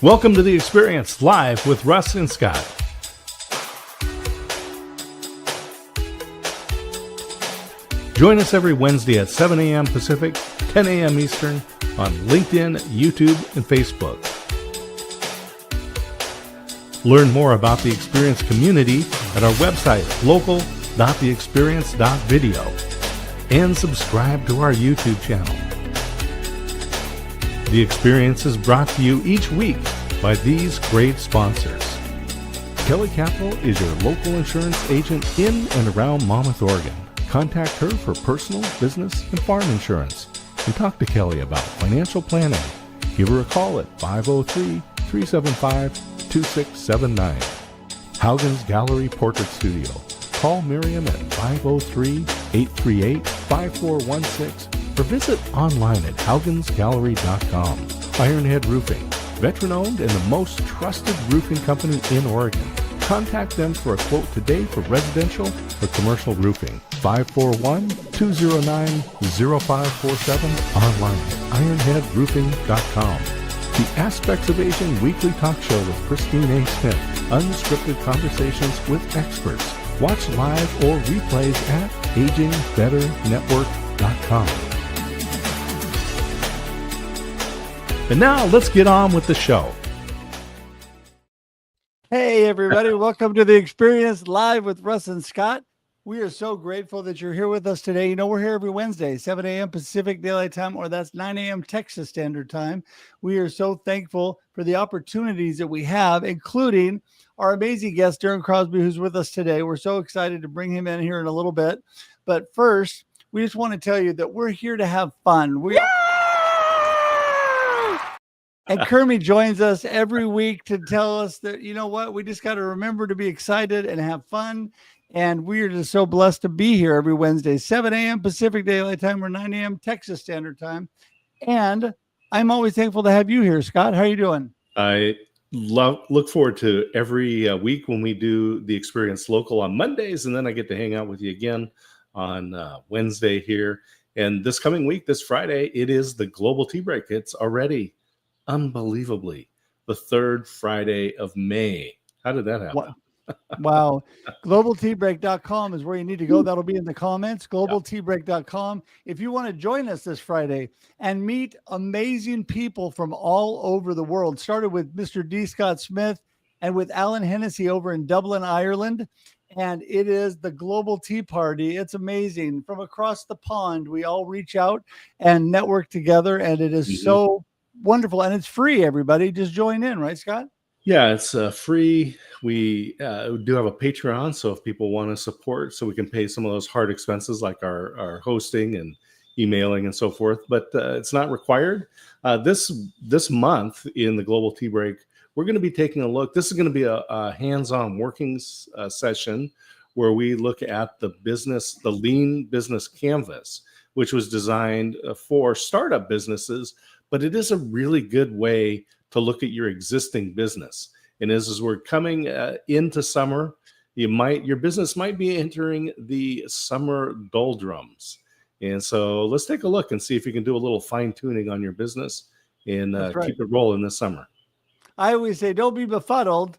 Welcome to The Experience Live with Russ and Scott. Join us every Wednesday at 7 a.m. Pacific, 10 a.m. Eastern on LinkedIn, YouTube, and Facebook. Learn more about the Experience community at our website, local.theexperience.video, and subscribe to our YouTube channel. The Experience is brought to you each week by these great sponsors. Kelly Capital is your local insurance agent in and around Monmouth, Oregon. Contact her for personal, business, and farm insurance, and talk to Kelly about financial planning. Give her a call at 503-375-2679. Haugen's Gallery Portrait Studio. Call Miriam at 503-838-5416 or visit online at haugensgallery.com. Ironhead Roofing, veteran-owned and the most trusted roofing company in Oregon. Contact them for a quote today for residential or commercial roofing. 541-209-0547. Online at ironheadroofing.com. The Aspects of Aging weekly talk show with Christine A. Smith. Unscripted conversations with experts. Watch live or replays at agingbetternetwork.com. And now let's get on with the show. Hey, everybody. Welcome to The Experience Live with Russ and Scott. We are so grateful that you're here with us today. You know, we're here every Wednesday, 7 a.m. Pacific Daylight Time, or that's 9 a.m. Texas Standard Time. We are so thankful for the opportunities that we have, including our amazing guest, Darren Crosby, who's with us today. We're so excited to bring him in here in a little bit. But first, we just want to tell you that we're here to have fun. And Kermie joins us every week to tell us that, you know what, we just got to remember to be excited and have fun. And we are just so blessed to be here every Wednesday, 7 a.m. Pacific Daylight Time or 9 a.m. Texas Standard Time. And I'm always thankful to have you here, Scott. How are you doing? I look forward to every week when we do The Experience Local on Mondays, and then I get to hang out with you again on Wednesday here. And this coming week, this Friday, it is the Global Tea Break. It's already unbelievably the third Friday of May. How did that happen? Wow. GlobalTeabreak.com is where you need to go. That'll be in the comments. GlobalTeabreak.com. If you want to join us this Friday and meet amazing people from all over the world, started with Mr. D. Scott Smith and with Alan Hennessy over in Dublin, Ireland. And it is the Global Tea Party. It's amazing. From across the pond, we all reach out and network together. And it is so wonderful. And it's free, everybody. Just join in, right, Scott? Yeah, it's free. We do have a Patreon, so if people want to support, so we can pay some of those hard expenses like our hosting and emailing and so forth, but it's not required. This month in the Global Tea Break, we're going to be taking a look. This is going to be a hands-on working session where we look at the lean business canvas, which was designed for startup businesses, but it is a really good way to look at your existing business. And as we're coming into summer, your business might be entering the summer doldrums. And so let's take a look and see if you can do a little fine tuning on your business and keep it rolling this summer. I always say, don't be befuddled.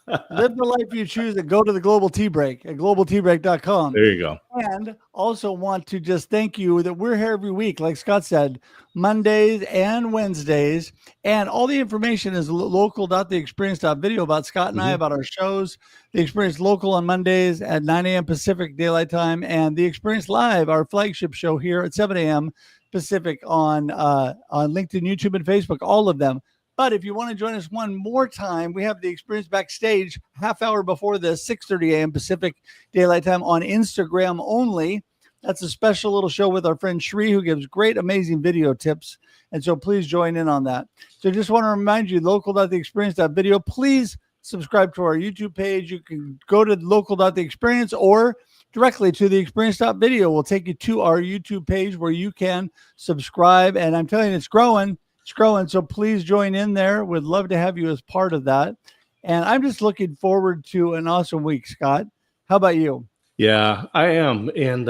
Live the life you choose and go to the Global Tea Break at globalteabreak.com. There you go. And also want to just thank you that we're here every week, like Scott said, Mondays and Wednesdays. And all the information is local.theexperience.video about Scott and I, about our shows. The Experience Local on Mondays at 9 a.m. Pacific Daylight Time, and The Experience Live, our flagship show here at 7 a.m. Pacific on LinkedIn, YouTube, and Facebook, all of them. But if you want to join us one more time, we have The Experience Backstage half hour before this, 6:30 a.m. Pacific Daylight Time on Instagram only. That's a special little show with our friend Shree, who gives great, amazing video tips. And so please join in on that. So just want to remind you, local.theexperience.video. Please subscribe to our YouTube page. You can go to local.theexperience or directly to theexperience.video. We'll take you to our YouTube page where you can subscribe. And I'm telling you, it's growing. It's growing, so please join in there. We'd love to have you as part of that. And I'm just looking forward to an awesome week, Scott. How about you? Yeah, I am. And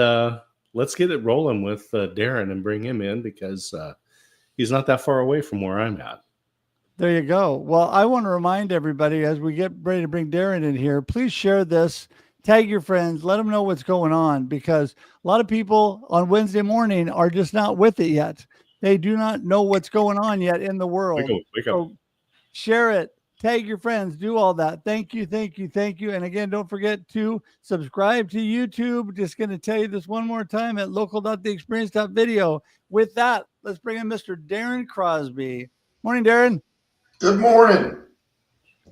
let's get it rolling with Darren and bring him in because he's not that far away from where I'm at. There you go. Well, I want to remind everybody as we get ready to bring Darren in here, please share this, tag your friends, let them know what's going on, because a lot of people on Wednesday morning are just not with it yet. They do not know what's going on yet in the world. Wake up. So share it, tag your friends, do all that. Thank you, thank you, thank you. And again, don't forget to subscribe to YouTube. Just going to tell you this one more time at local.theexperience.video. With that, let's bring in Mr. Darren Crosby. Morning, Darren. Good morning.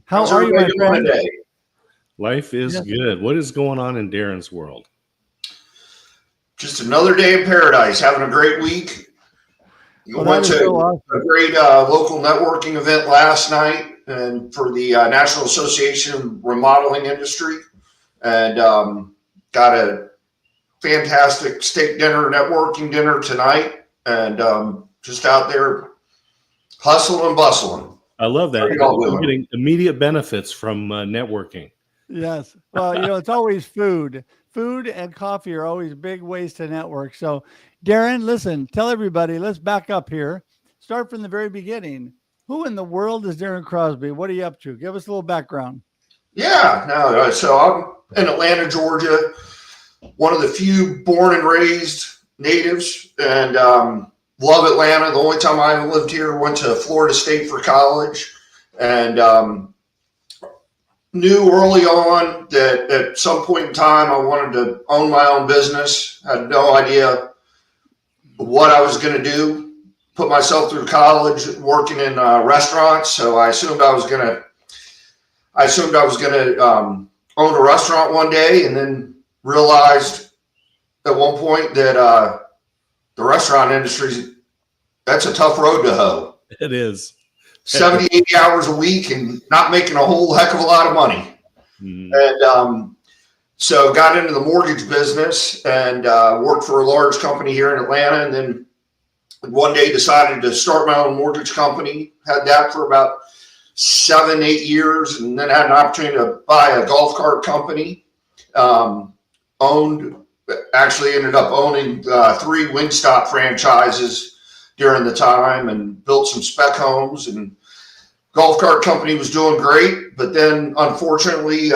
How are you, my friend? Today? Life is good. What is going on in Darren's world? Just another day in paradise. Having a great week. Went to a great local networking event last night, and for the National Association of Remodeling Industry, and got a fantastic steak dinner, networking dinner tonight, and just out there hustling and bustling. I love that. You're getting immediate benefits from networking. Yes. Well, it's always food. Food and coffee are always big ways to network. So, Darren, listen, tell everybody, let's back up here. Start from the very beginning. Who in the world is Darren Crosby? What are you up to? Give us a little background. Yeah. No. So I'm in Atlanta, Georgia, one of the few born and raised natives, and love Atlanta. The only time I lived here, went to Florida State for college, and knew early on that at some point in time I wanted to own my own business. Had no idea what I was going to do. Put myself through college working in restaurants, so I assumed I was going to own a restaurant one day, and then realized at one point that the restaurant industry, that's a tough road to hoe. It is. 70, 80 hours a week and not making a whole heck of a lot of money. And so got into the mortgage business and worked for a large company here in Atlanta. And then one day decided to start my own mortgage company. Had that for about 7, 8 years. And then had an opportunity to buy a golf cart company. Actually ended up owning 3 Wingstop franchises during the time, and built some spec homes, and golf cart company was doing great. But then unfortunately,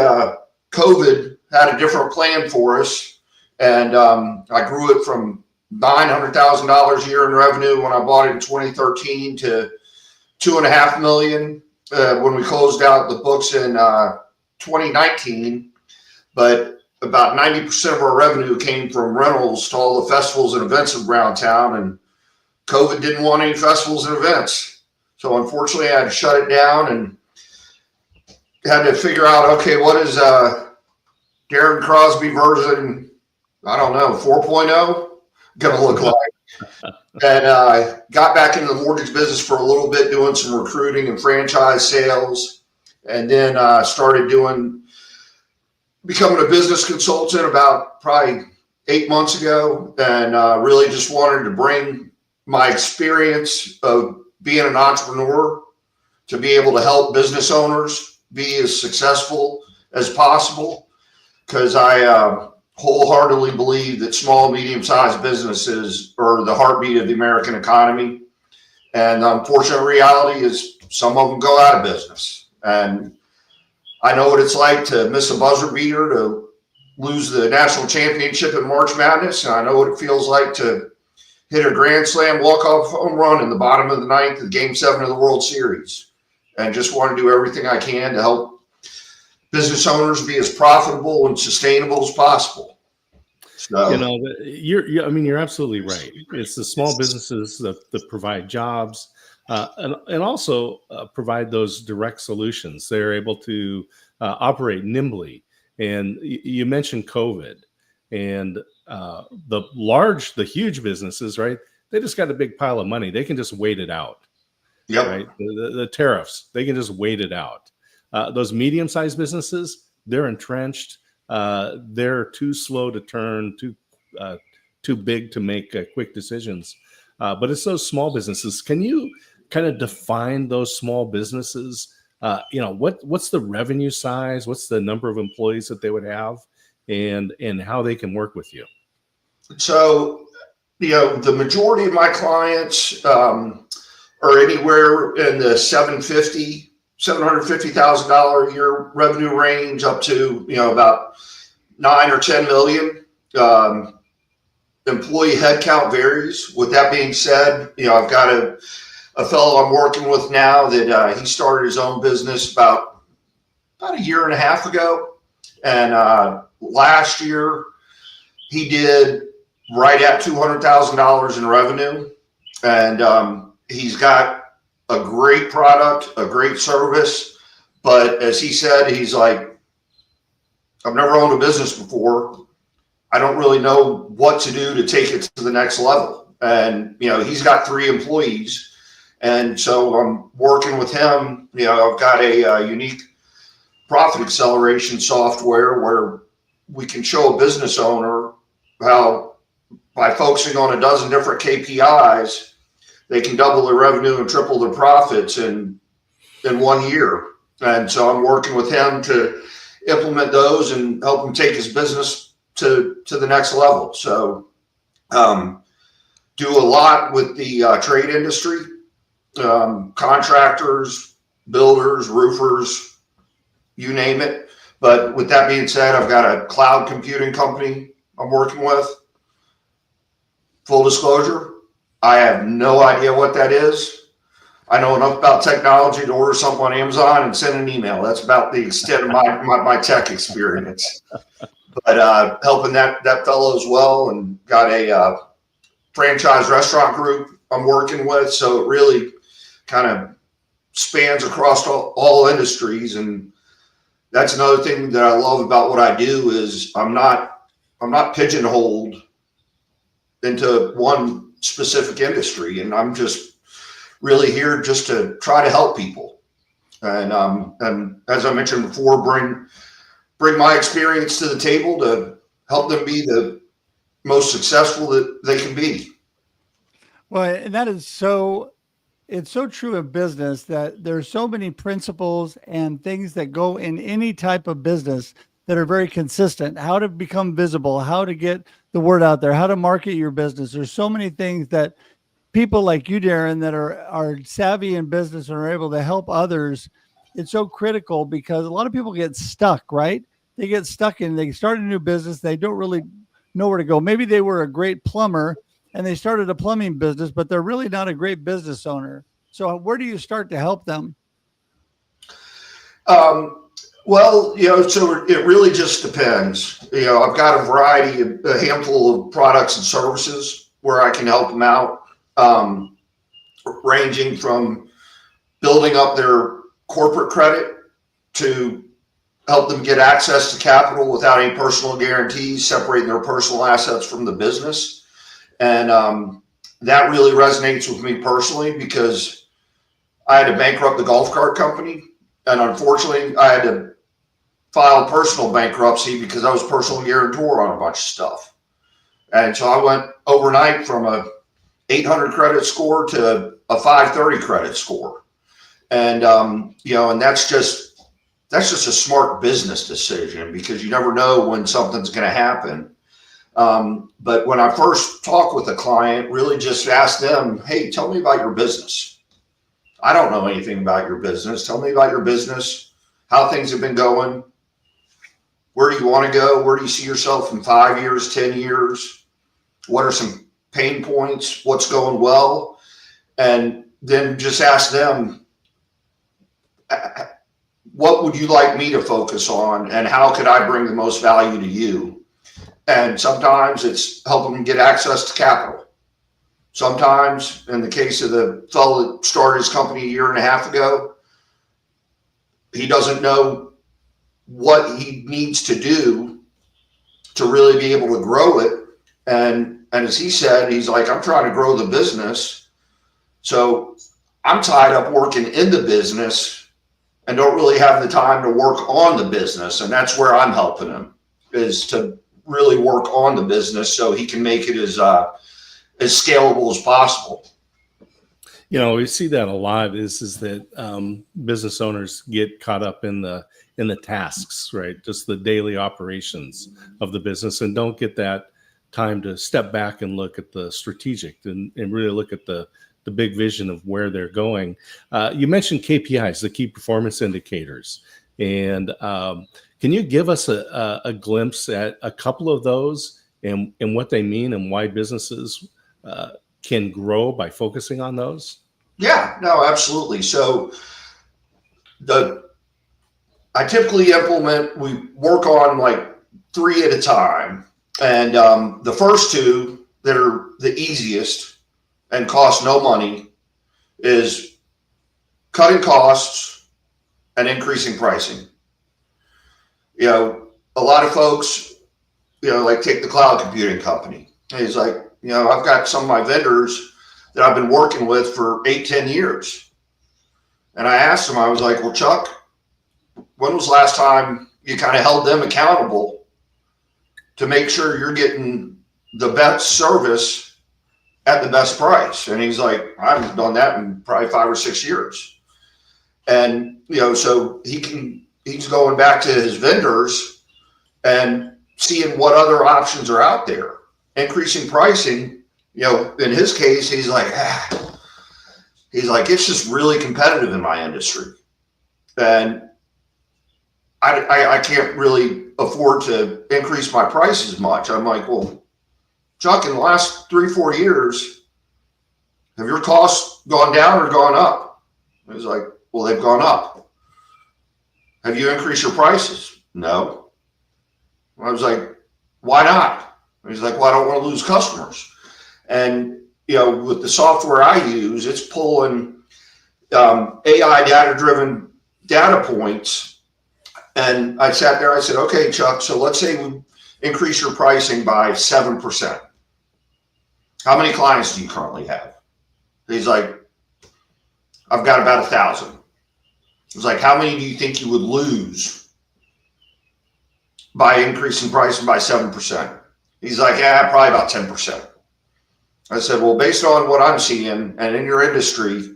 COVID had a different plan for us. And I grew it from $900,000 a year in revenue when I bought it in 2013 to $2.5 million when we closed out the books in 2019. But about 90% of our revenue came from rentals to all the festivals and events around town, and COVID didn't want any festivals and events. So unfortunately, I had to shut it down and had to figure out, okay, what is Darren Crosby version, I don't know, 4.0 going to look like? And got back into the mortgage business for a little bit, doing some recruiting and franchise sales. And then started becoming a business consultant about probably 8 months ago, and really just wanted to bring my experience of being an entrepreneur to be able to help business owners be as successful as possible. Because I wholeheartedly believe that small, medium-sized businesses are the heartbeat of the American economy. And the unfortunate reality is some of them go out of business. And I know what it's like to miss a buzzer beater, to lose the national championship in March Madness. And I know what it feels like to hit a grand slam walk-off home run in the bottom of the ninth of Game 7 of the World Series. And just want to do everything I can to help business owners be as profitable and sustainable as possible. So, you're absolutely right. It's the small businesses that provide jobs and also provide those direct solutions. They're able to operate nimbly. And you mentioned COVID, and the huge businesses, right? They just got a big pile of money. They can just wait it out. Yep. Right. The tariffs, they can just wait it out. Those medium-sized businesses, they're entrenched. They're too slow to turn, too big to make quick decisions. But it's those small businesses. Can you kind of define those small businesses? What's the revenue size? What's the number of employees that they would have, and how they can work with you? So, the majority of my clients are anywhere in the $750,000 a year revenue range up to, about 9 or 10 million. Employee headcount varies. With that being said, I've got a fellow I'm working with now that he started his own business about a year and a half ago. And last year he did right at $200,000 in revenue. And he's got a great product, a great service. But as he said, he's like, I've never owned a business before. I don't really know what to do to take it to the next level. And, he's got 3 employees. And so I'm working with him. I've got a unique profit acceleration software where we can show a business owner how by focusing on a dozen different KPIs, they can double their revenue and triple their profits in 1 year. And so I'm working with him to implement those and help him take his business to the next level. So do a lot with the trade industry, contractors, builders, roofers, you name it. But with that being said, I've got a cloud computing company I'm working with. Full disclosure, I have no idea what that is. I know enough about technology to order something on Amazon and send an email. That's about the extent of my tech experience. But helping that fellow as well, and got a franchise restaurant group I'm working with. So it really kind of spans across all industries. And that's another thing that I love about what I do is I'm not pigeonholed into one specific industry, and I'm just really here just to try to help people. And as I mentioned before, bring my experience to the table to help them be the most successful that they can be. Well, and it's so true in business that there's so many principles and things that go in any type of business that are very consistent. How to become visible, how to get the word out there, how to market your business. There's so many things that people like you, Darren, that are savvy in business and are able to help others. It's so critical because a lot of people get stuck, right? They get stuck in, they start a new business. They don't really know where to go. Maybe they were a great plumber and they started a plumbing business, but they're really not a great business owner. So where do you start to help them? Well, so it really just depends. I've got a handful of products and services where I can help them out, ranging from building up their corporate credit to help them get access to capital without any personal guarantees, separating their personal assets from the business. And that really resonates with me personally because I had to bankrupt the golf cart company. And unfortunately, I had to file personal bankruptcy because I was personal guarantor on a bunch of stuff. And so I went overnight from a 800 credit score to a 530 credit score. And, and that's just a smart business decision because you never know when something's going to happen. But when I first talk with a client, really just ask them, hey, tell me about your business. I don't know anything about your business. Tell me about your business, how things have been going. Where do you want to go? Where do you see yourself in 5 years, 10 years? What are some pain points? What's going well? And then just ask them, what would you like me to focus on? And how could I bring the most value to you? And sometimes it's helping them get access to capital. Sometimes, in the case of the fellow that started his company a year and a half ago, he doesn't know what he needs to do to really be able to grow it. And as he said, he's like, I'm trying to grow the business. So I'm tied up working in the business and don't really have the time to work on the business. And that's where I'm helping him, is to really work on the business so he can make it as scalable as possible. We see that a lot is that business owners get caught up in the tasks, right? Just the daily operations of the business and don't get that time to step back and look at the strategic and really look at the the big vision of where they're going. You mentioned KPIs, the key performance indicators, and can you give us a glimpse at a couple of those and what they mean and why businesses can grow by focusing on those? Yeah, no, absolutely. So I typically we work on like 3 at a time. And the first 2 that are the easiest and cost no money is cutting costs and increasing pricing. A lot of folks, like take the cloud computing company. He's like, I've got some of my vendors that I've been working with for 8-10 years. And I asked him, I was like, well, Chuck, when was the last time you kind of held them accountable to make sure you're getting the best service at the best price? And he's like, I haven't done that in probably 5 or 6 years. And, so he's going back to his vendors and seeing what other options are out there, increasing pricing. In his case, he's like, it's just really competitive in my industry. And I can't really afford to increase my price as much. I'm like, well, Chuck, in the last 3-4 years, have your costs gone down or gone up? He's like, well, they've gone up. Have you increased your prices? No. I was like, why not? He's like, well, I don't want to lose customers. And, with the software I use, it's pulling AI data-driven data points. And I sat there, I said, okay, Chuck, so let's say we increase your pricing by 7%. How many clients do you currently have? He's like, I've got about 1,000. I was like, how many do you think you would lose by increasing pricing by 7%? He's like, yeah, probably about 10%. I said, well, based on what I'm seeing and in your industry,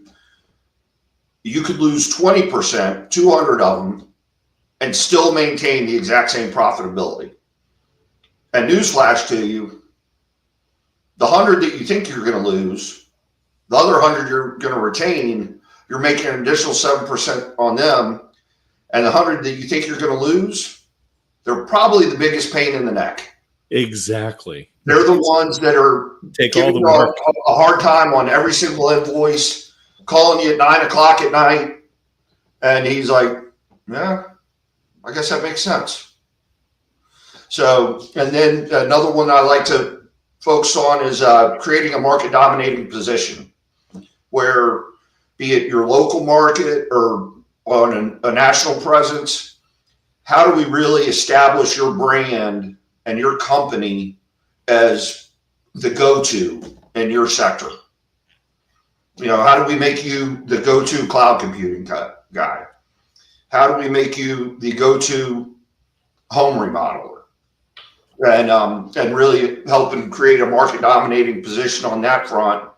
you could lose 20%, 200 of them, and still maintain the exact same profitability. And newsflash to you, the 100 that you think you're going to lose, the other 100 you're going to retain, you're making an additional 7% on them. And the 100 that you think you're going to lose, they're probably the biggest pain in the neck. Exactly. They're the ones that are giving you a hard time on every single invoice, calling you at 9 o'clock at night. And he's like, yeah, I guess that makes sense. So, and then another one I like to focus on is creating a market dominating position where, be it your local market or on a national presence, how do we really establish your brand and your company as the go-to in your sector? How do we make you the go-to cloud computing guy? How do we make you the go-to home remodeler? And really helping create a market dominating position on that front.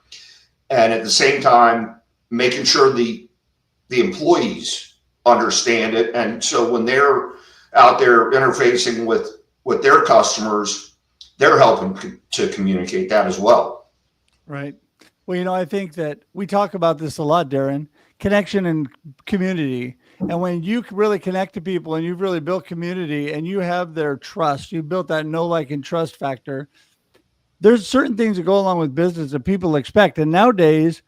And at the same time, making sure the employees understand it. And so when they're out there interfacing with their customers, they're helping to communicate that as well. Right. Well, I think that we talk about this a lot, Darren, connection and community. And when you really connect to people and you've really built community and you have their trust, you built that know, like, and trust factor, there's certain things that go along with business that people expect. And nowadays,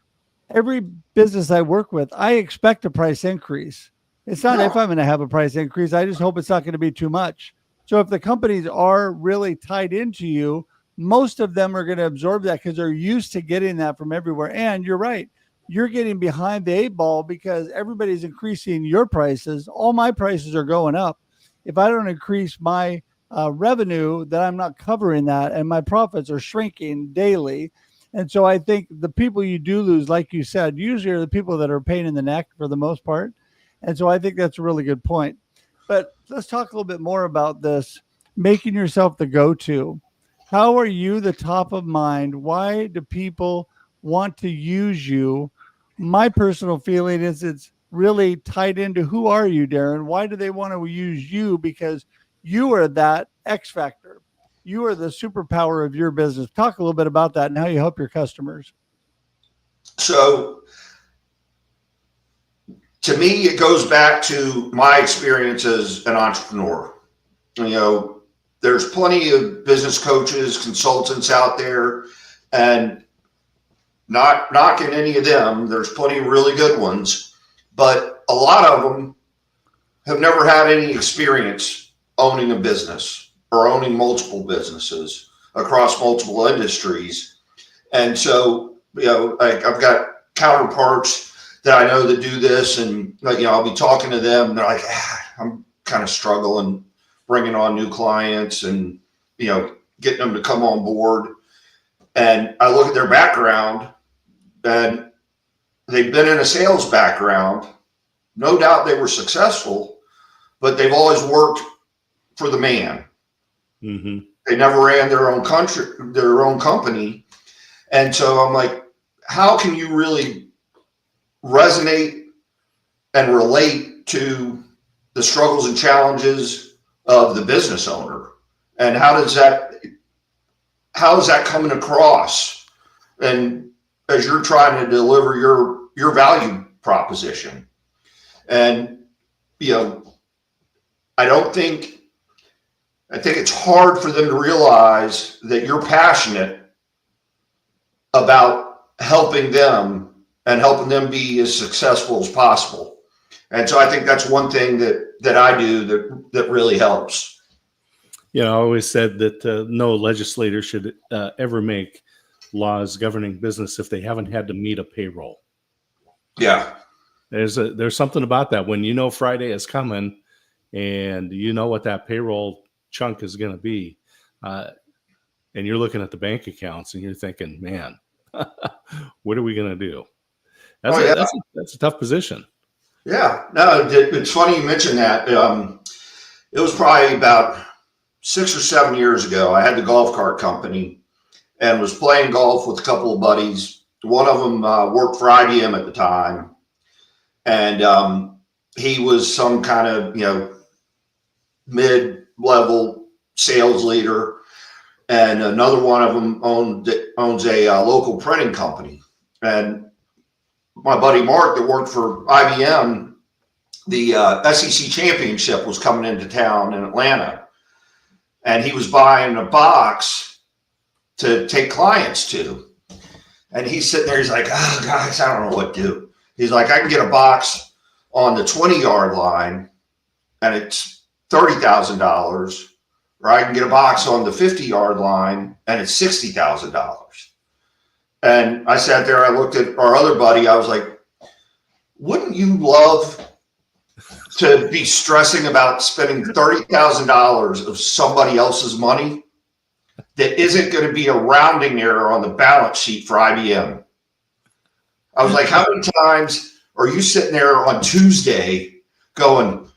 every business I work with, I expect a price increase. It's not if I'm going to have a price increase. I just hope it's not going to be too much. So if the companies are really tied into you, most of them are going to absorb that because they're used to getting that from everywhere. And you're right. You're getting behind the 8 ball because everybody's increasing your prices. All my prices are going up. If I don't increase my revenue, then I'm not covering that. And my profits are shrinking daily. And so I think the people you do lose, like you said, usually are the people that are a pain in the neck for the most part. And so I think that's a really good point. But let's talk a little bit more about this, making yourself the go-to. How are you the top of mind? Why do people want to use you? My personal feeling is it's really tied into who are you, Darren? Why do they want to use you? Because you are that X factor. You are the superpower of your business. Talk a little bit about that and how you help your customers. So to me, it goes back to my experience as an entrepreneur. There's plenty of business coaches, consultants out there, and not knocking any of them. There's plenty of really good ones, but a lot of them have never had any experience owning a business or owning multiple businesses across multiple industries. And so, I've got counterparts that I know that do this, and I'll be talking to them. And they're like, I'm kind of struggling bringing on new clients and, getting them to come on board. And I look at their background, and they've been in a sales background. No doubt they were successful, but they've always worked for the man. Mm-hmm. They never ran their own company. And so I'm like, how can you really resonate and relate to the struggles and challenges of the business owner? And how is that coming across? And as you're trying to deliver your value proposition. And, I think it's hard for them to realize that you're passionate about helping them and helping them be as successful as possible. And so I think that's one thing that I do that really helps. I always said that no legislator should ever make laws governing business if they haven't had to meet a payroll. Yeah. There's something about that when Friday is coming and what that payroll chunk is going to be, and you're looking at the bank accounts and you're thinking, man, what are we going to do? That's a tough position. Yeah, no, it's funny you mentioned that. It was probably about 6 or 7 years ago. I had the golf cart company and was playing golf with a couple of buddies. One of them worked for IBM at the time, and he was some kind of mid-level sales leader, and another one of them owns a local printing company. And my buddy Mark that worked for IBM, the SEC championship was coming into town in Atlanta, and he was buying a box to take clients to. And he's sitting there, he's like, oh, guys, I don't know what to do. He's like, I can get a box on the 20-yard line, and it's $30,000, or I can get a box on the 50-yard line and it's $60,000. And I sat there, I looked at our other buddy, I was like, wouldn't you love to be stressing about spending $30,000 of somebody else's money that isn't going to be a rounding error on the balance sheet for IBM? I was like, how many times are you sitting there on Tuesday going,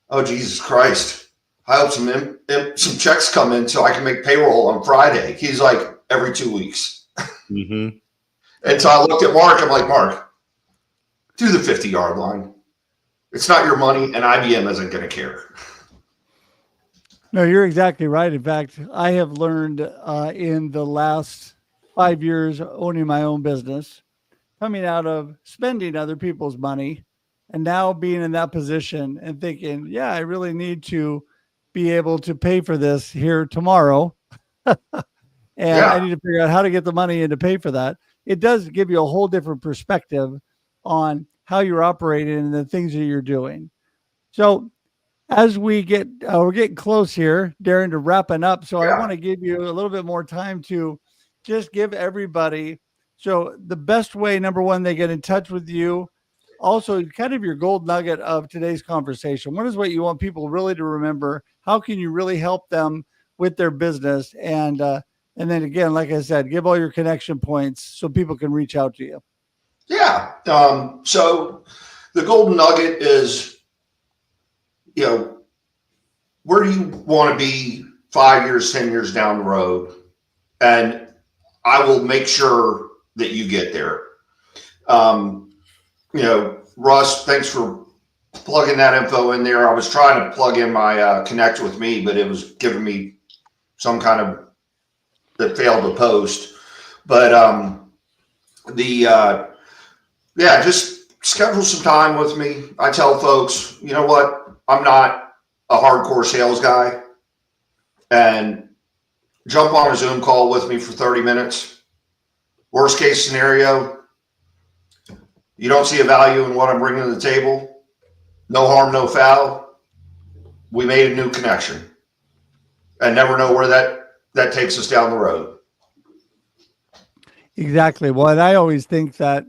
oh, Jesus Christ, I hope some checks come in so I can make payroll on Friday? He's like, every 2 weeks. Mm-hmm. And so I looked at Mark. I'm like, Mark, do the 50-yard line. It's not your money, and IBM isn't going to care. No, you're exactly right. In fact, I have learned in the last 5 years owning my own business, coming out of spending other people's money, and now being in that position and thinking, yeah, I really need to be able to pay for this here tomorrow. And I need to figure out how to get the money in to pay for that. It does give you a whole different perspective on how you're operating and the things that you're doing. So as we're getting close here, Darren, to wrapping up. So I want to give you a little bit more time to just give everybody. So the best way, number one, they get in touch with you. Also, kind of your gold nugget of today's conversation. What is what you want people really to remember? How can you really help them with their business? And then again, like I said, give all your connection points so people can reach out to you. Yeah. So the golden nugget is, where do you want to be 5 years, 10 years down the road? And I will make sure that you get there. Russ, thanks for plugging that info in there. I was trying to plug in my Connect with Me, but it was giving me some kind of that failed to post. But Yeah, just schedule some time with me. I tell folks, you know what? I'm not a hardcore sales guy, and jump on a Zoom call with me for 30 minutes. Worst case scenario, you don't see a value in what I'm bringing to the table. No harm, no foul. We made a new connection, and never know where that takes us down the road. Exactly. Well, and I always think that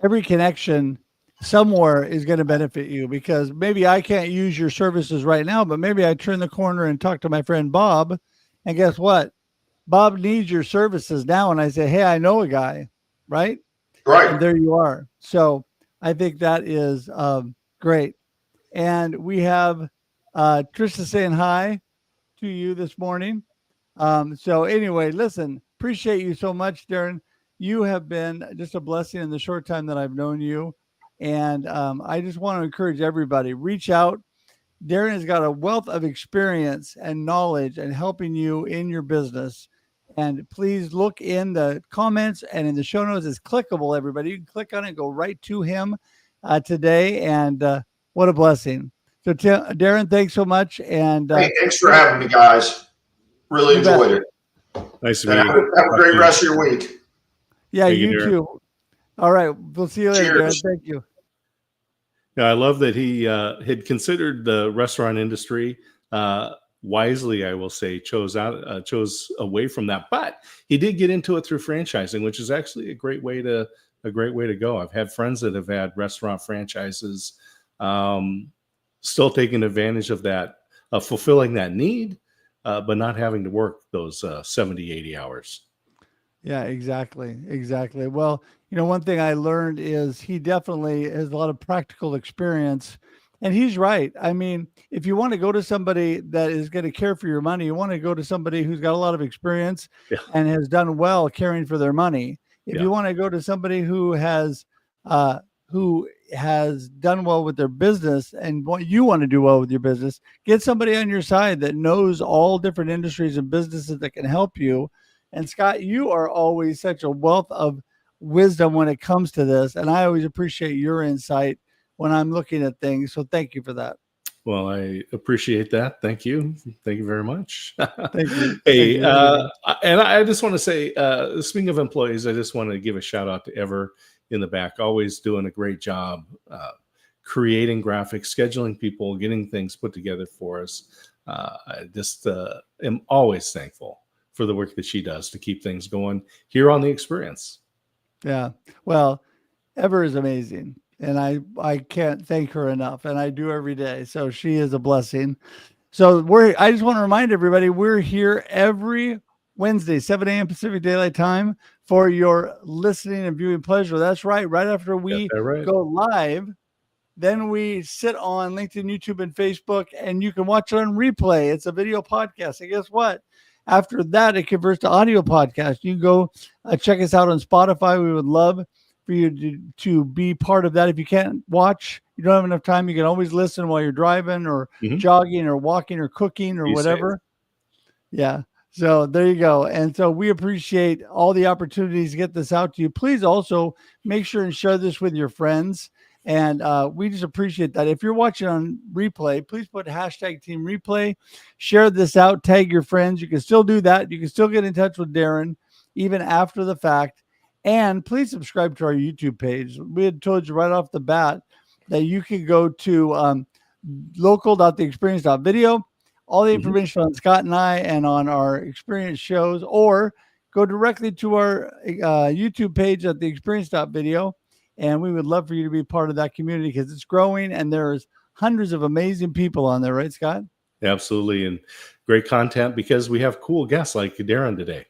every connection somewhere is going to benefit you, because maybe I can't use your services right now, but maybe I turn the corner and talk to my friend Bob, and guess what? Bob needs your services now. And I say, hey, I know a guy, right? Right. And there you are. So I think that is great. And we have Trisha saying hi to you this morning. So anyway, listen, appreciate you so much, Darren. You have been just a blessing in the short time that I've known you. And I just want to encourage everybody, reach out. Darren has got a wealth of experience and knowledge and helping you in your business. And please look in the comments and in the show notes. It's clickable, everybody. You can click on it, go right to him today. And what a blessing. So Darren, thanks so much. And hey, thanks for having me, guys. Really enjoyed it. Nice to meet you. Have a great rest of your week. Yeah, you too. All right. We'll see you later, Darren. Thank you. Yeah, I love that he had considered the restaurant industry wisely. I will say chose away from that, but he did get into it through franchising, which is actually a great way to go. I've had friends that have had restaurant franchises, still taking advantage of that, fulfilling that need, but not having to work those 70, 80 hours. Yeah, exactly. Well, one thing I learned is he definitely has a lot of practical experience, and he's right. I mean, if you want to go to somebody that is going to care for your money, you want to go to somebody who's got a lot of experience and has done well caring for their money. If you want to go to somebody who has done well with their business and what you want to do well with your business, get somebody on your side that knows all different industries and businesses that can help you. And Scott, you are always such a wealth of wisdom when it comes to this. And I always appreciate your insight when I'm looking at things. So thank you for that. Well, I appreciate that. Thank you. Thank you very much. Thank you. Hey, and I just want to say, speaking of employees, I just want to give a shout out to Ever in the back, always doing a great job, creating graphics, scheduling people, getting things put together for us. I just am always thankful for the work that she does to keep things going here on The Experience. Yeah. Well, Ever is amazing. And I can't thank her enough. And I do every day. So she is a blessing. So I just want to remind everybody, we're here every Wednesday, 7 a.m. Pacific Daylight Time for your listening and viewing pleasure. That's right. Right after we go live, then we sit on LinkedIn, YouTube, and Facebook, and you can watch it on replay. It's a video podcast. And guess what? After that, it converts to audio podcast. You can go check us out on Spotify. We would love for you to be part of that. If you can't watch, you don't have enough time, you can always listen while you're driving or jogging or walking or cooking or whatever. Yeah. So there you go. And so we appreciate all the opportunities to get this out to you. Please also make sure and share this with your friends. And we just appreciate that. If you're watching on replay, please put hashtag Team Replay, share this out, tag your friends. You can still do that. You can still get in touch with Darren even after the fact. And please subscribe to our YouTube page. We had told you right off the bat that you can go to local.theexperience.video, all the information on Scott and I and on our experience shows, or go directly to our YouTube page at theexperience.video. And we would love for you to be part of that community because it's growing and there's hundreds of amazing people on there, right, Scott? Absolutely. And great content because we have cool guests like Darren today.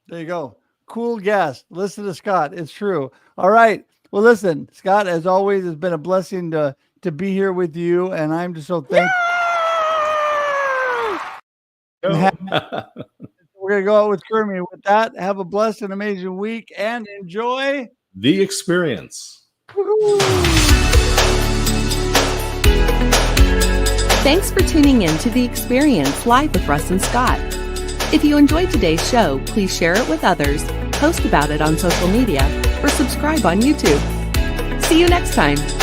There you go. Cool guest. Listen to Scott. It's true. All right. Well, listen, Scott, as always, it's been a blessing to be here with you. And I'm just so thankful. We're going to go out with Kermie. With that, have a blessed and amazing week and enjoy The Experience. Thanks for tuning in to The Experience live with Russ and Scott. If you enjoyed today's show, please share it with others, post about it on social media, or subscribe on YouTube. See you next time.